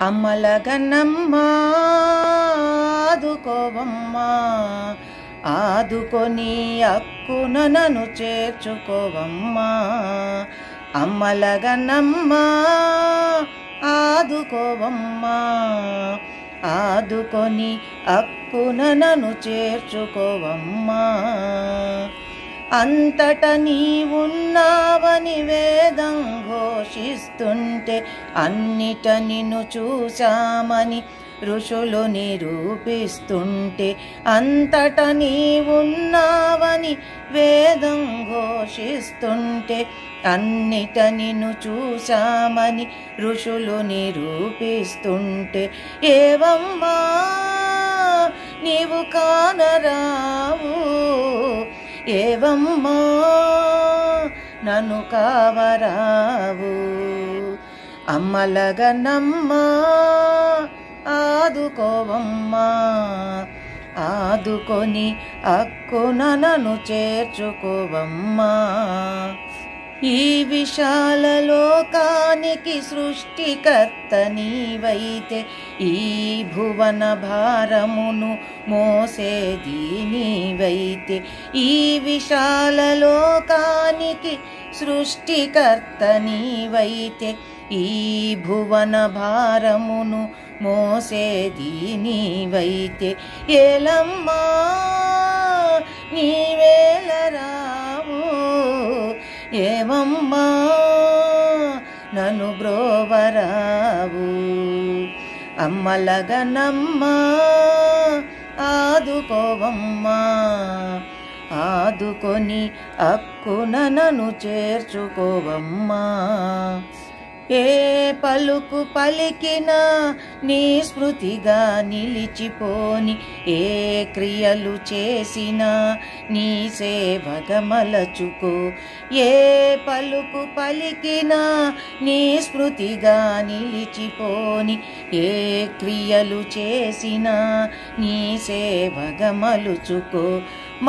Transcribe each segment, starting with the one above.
అమ్మలగన్నమ్మా ఆదుకోవమ్మా, ఆదుకొని అక్కున నన్ను చేర్చుకోవమ్మా. అమ్మలగన్నమ్మా ఆదుకోవమ్మా, ఆదుకొని అక్కున నన్ను చేర్చుకోవమ్మా. అంతట నీవున్నావని వేదం ఘోషిస్తుంటే, అన్నిట నిన్ను చూశామని ఋషులు నిరూపిస్తుంటే, అంతట నీవున్నావని వేదం ఘోషిస్తుంటే, అన్నిట నిన్ను చూశామని ఋషులు నిరూపిస్తుంటే, ఏవమ్మా నీవు కానరావు, ఏవమ్మా నన్ను కావరావు. అమ్మలగన్నమ్మా ఆదుకోవమ్మా, ఆదుకొని అక్కున నన్ను చేర్చుకోవమ్మా. ఈ విశాల లోకానికి సృష్టికర్త నీవైతే, ఈ భువన భారమును మోసేది నీవైతే. ఈ విశాల లోకానికి సృష్టికర్త నీవైతే, ఈ భువన భారమును మోసేది నీవైతే. ఏలమ్మా నీవేలరావు, ఏవమ్మా నన్ను బ్రోవరావు. అమ్మలగన్నమ్మా ఆదుకోవమ్మా, ఆదుకొని అక్కున నన్ను చేర్చుకోవమ్మా. ఏ పలుకు పలికినా నీ స్మృతిగా నిలిచిపోని, ఏ క్రియలు చేసినా నీ సేవగా మలచుకో. ఏ పలుకు పలికినా నీ స్మృతిగా నిలిచిపోని, ఏ క్రియలు చేసినా నీ సేవగా మలుచుకో.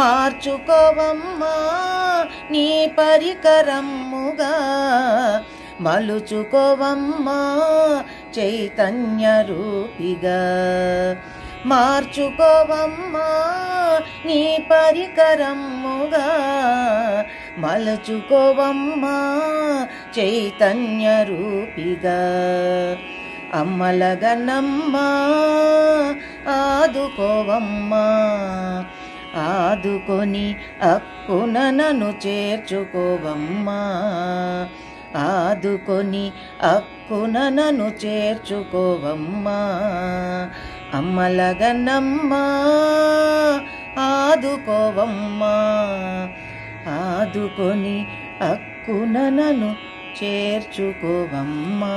మార్చుకోవమ్మా నీ పరికరమ్ముగా, మలుచుకోవమ్మా చైతన్య రూపిగా. మార్చుకోవమ్మా నీ పరికరమ్ముగా, మలుచుకోవమ్మా చైతన్య రూపిగా. అమ్మలగన్నమ్మా ఆదుకోవమ్మా, ఆదుకొని అక్కున నన్ను చేర్చుకోవమ్మా. ఆదుకొని అక్కున నన్ను చేర్చుకోవమ్మా. అమ్మలగన్నమ్మా ఆదుకోవమ్మా, ఆదుకొని అక్కున నన్ను చేర్చుకోవమ్మా.